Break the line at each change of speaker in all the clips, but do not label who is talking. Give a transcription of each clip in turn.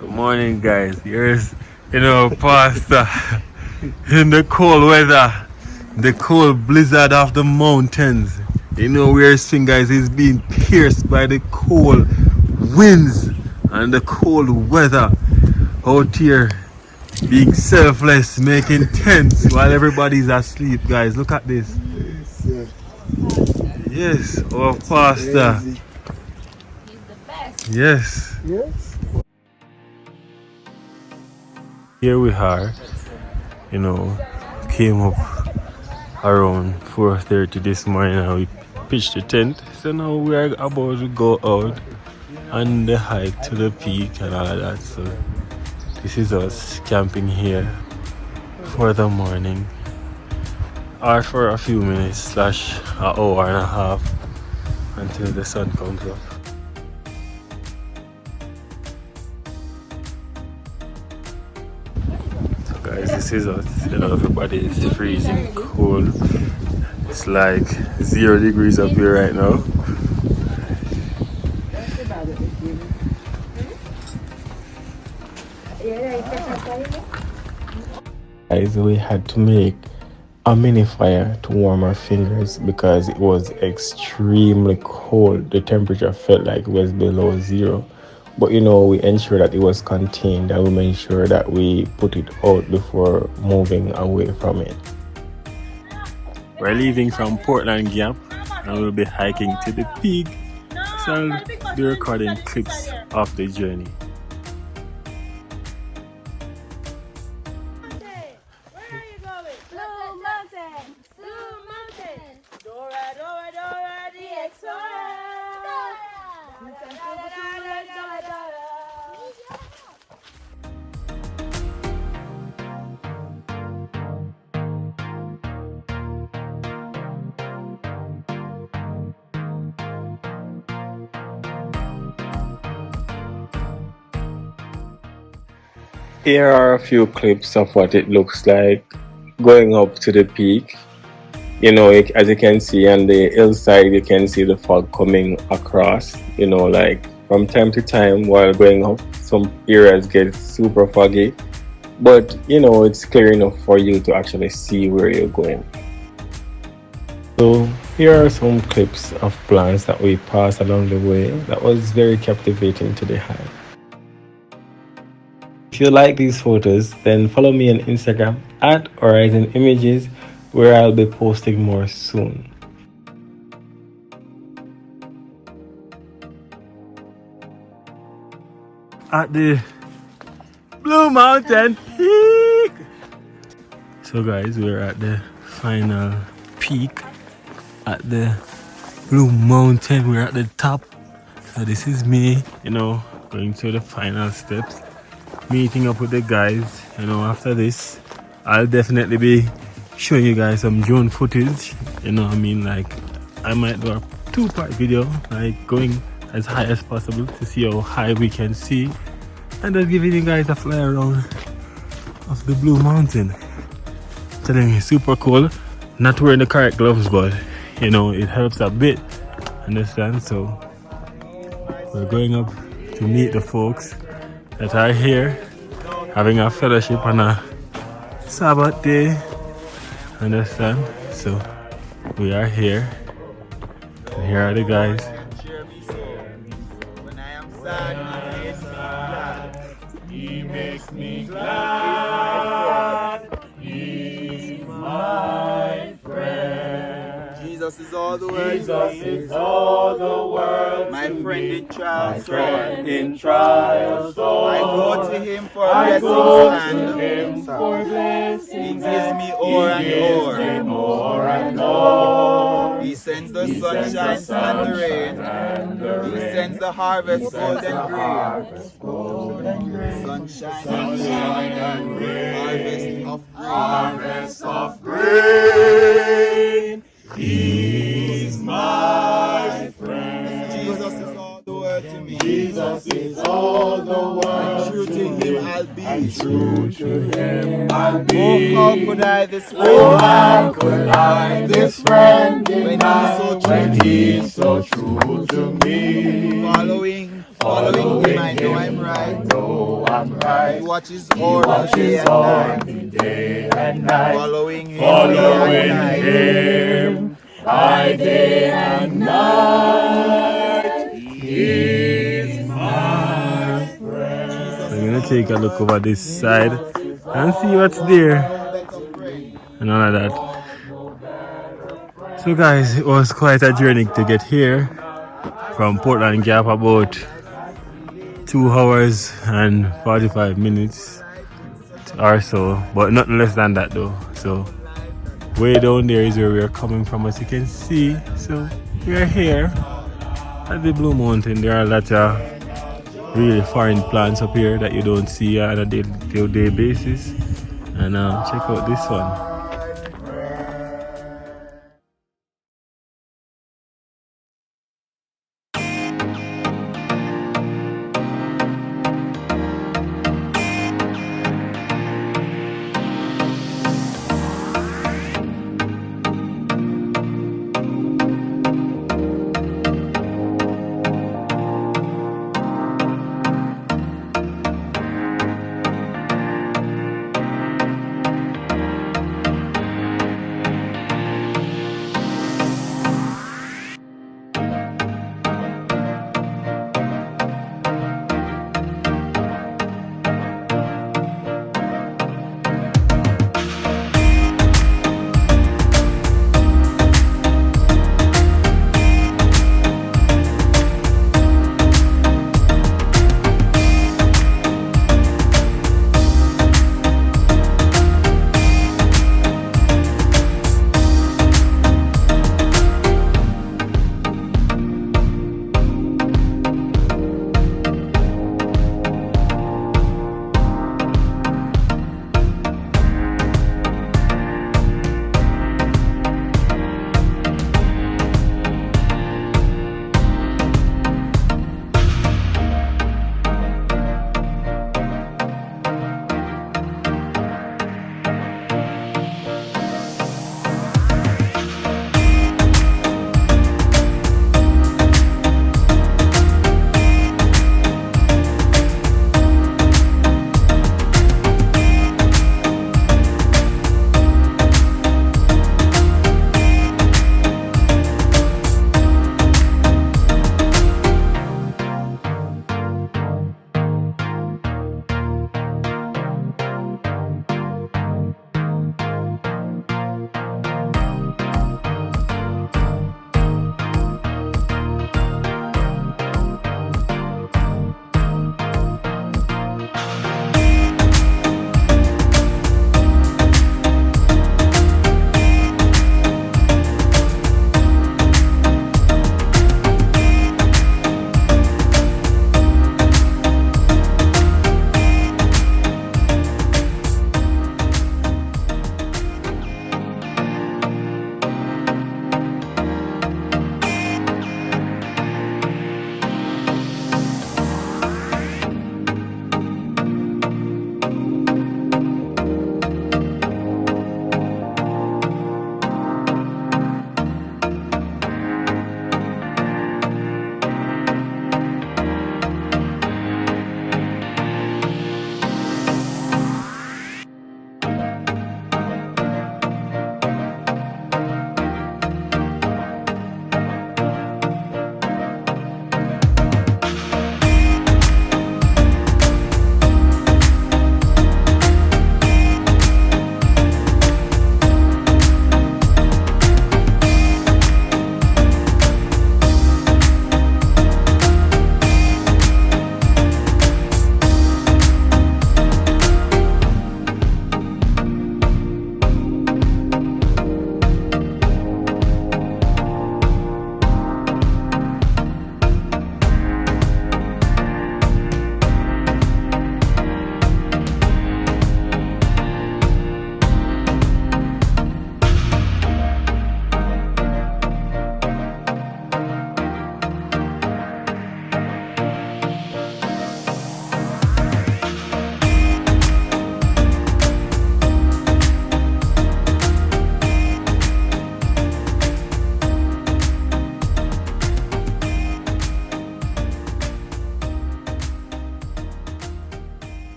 Good morning, guys. Here's, pasta in the cold weather, the cold blizzard of the mountains. We're seeing, guys, is being pierced by the cold winds and the cold weather out here, being selfless, making tents while everybody's asleep, guys. Look at this. Yes, our pasta. Yes.
Yes.
Here we are, came up around 4:30 this morning and we pitched the tent. So now we are about to go out on the hike to the peak and all of that. So this is us camping here for the morning, or for a few minutes / an hour and a half until the sun comes up. Guys, this is us. Everybody is freezing cold. It's like 0 degrees up here right now. Guys, we had to make a mini fire to warm our fingers because it was extremely cold. The temperature felt like it was below 0. But we ensured that it was contained and we made sure that we put it out before moving away from it. We're leaving from Portland Gap and we'll be hiking to the peak. So I'll be recording clips of the journey.
Where are you going? Blue Mountain! Blue Mountain! Dora, Dora, Dora, the explorer!
Here are a few clips of what it looks like going up to the peak. As you can see on the hillside, you can see the fog coming across. Like from time to time while going up, some areas get super foggy. But, it's clear enough for you to actually see where you're going. So here are some clips of plants that we passed along the way that was very captivating to the eye. If you like these photos, then follow me on Instagram at Horizon Images, where I'll be posting more soon. At the Blue Mountain Peak! So guys, we're at the final peak at the Blue Mountain. We're at the top. So this is me, going through the final steps, meeting up with the guys. After this I'll definitely be showing you guys some drone footage. Like I might do a 2-part video, like going as high as possible to see how high we can see, and just giving you guys a fly around of the Blue Mountain. Telling you, super cool. Not wearing the correct gloves, but it helps a bit, understand? So we're going up to meet the folks that are here having a fellowship on a Sabbath day, understand? So we are here, and here are the guys.
When I am sad, he makes me glad. He's my friend. Jesus is all the world. Jesus is all the world. My friend in trials. My friend in trials. I go to him for blessings and he gives me o'er and o'er. He sends the sunshine and the rain. He sends the harvest golden grain. Sunshine and rain. Harvest of grain. He's my friend. Jesus is all the world to me. Jesus is all the world. And true to him I'll be. And true to him I'll be. Oh, how could I this friend? Oh, how could I this friend when he's so true to me? Following him, I know I'm right. and bright.
He watches
He
all
watches all the day and night,
following him,
following him by day and night. He is my friend.
I'm gonna take a look over this side and see what's there and all of that. So guys, it was quite a journey to get here from Portland Gap, about 2 hours and 45 minutes or so, but nothing less than that though. So way down there is where we are coming from, as you can see. So we are here at the Blue Mountain. There are a lot of really foreign plants up here that you don't see on a day-to-day basis. And check out this one.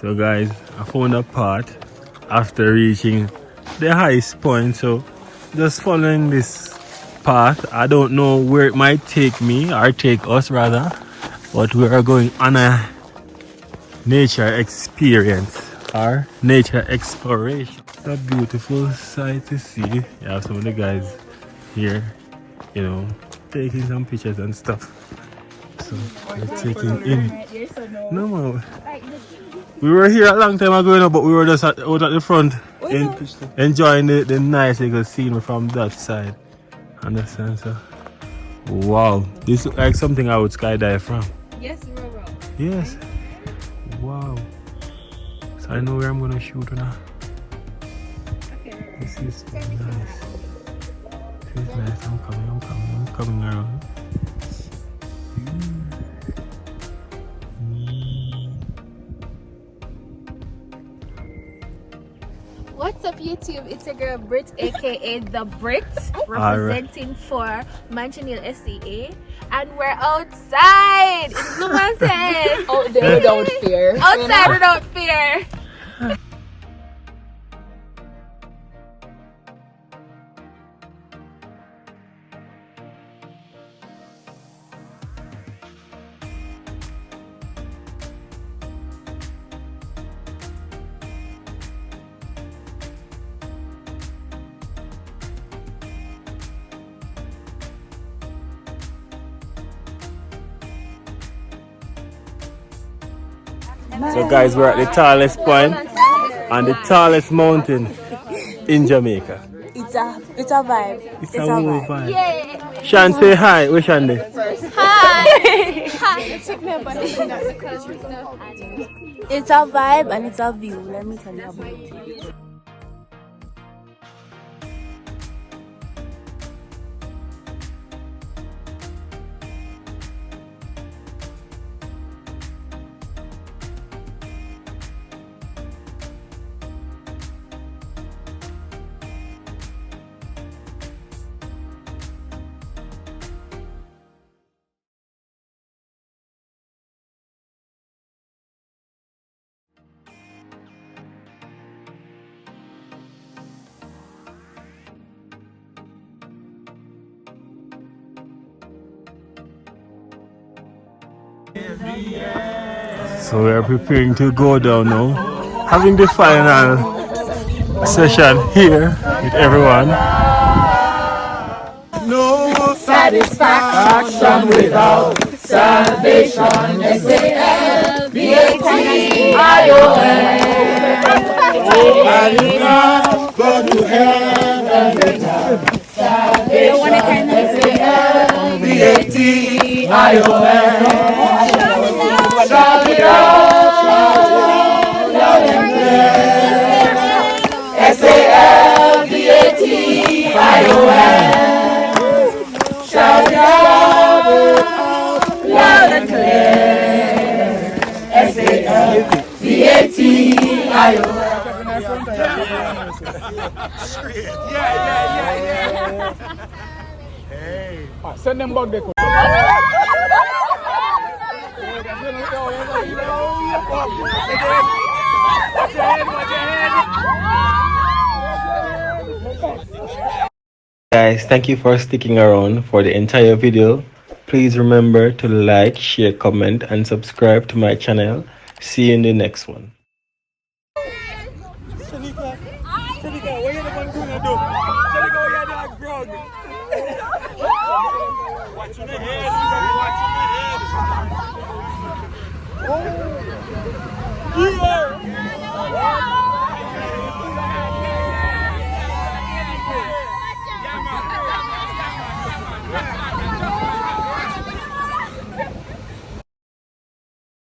So guys, I found a path after reaching the highest point, so just following this path. I don't know where it might take me or take us rather, but we are going on a nature experience or nature exploration. It's a beautiful sight to see. You have some of the guys here, you know, taking some pictures and stuff. So we're taking in. No more. We were here a long time ago, you know, but we were just out at the front enjoying the nice little scenery from that side. Understand, sir? Wow, this looks like something I would skydive from.
Yes, Roro.
Yes. Wow. So I know where I'm gonna shoot now. This is nice. This is nice. I'm coming around.
What's up, YouTube? It's your girl Brit, aka The Brit, representing for Manchester SCA, and we're outside in Blue Mountain.
Out there without fear.
Outside without fear.
So guys, we're at the tallest point on the tallest mountain in Jamaica.
It's a vibe.
It's a whole vibe. Yeah. Shan, say hi. Where's Shandy?
Hi.
It's a vibe and it's a view. Let me tell you about it.
So we are preparing to go down now, having the final session here with everyone.
No satisfaction without salvation. S-A-L-V-A-T-I-O-N. Oh, I cannot go to heaven without salvation. S-A-L-V-A-T-I-O-N. Shout it out, loud and clear. S-A-L-V-A-T-I-O-N. Shout it out, loud and clear. S-A-L-V-A-T-I-O-N. Yeah. Hey. Send them back there.
Guys, thank you for sticking around for the entire video. Please remember to like, share, comment, and subscribe to my channel. See you in the next one.
Yeah.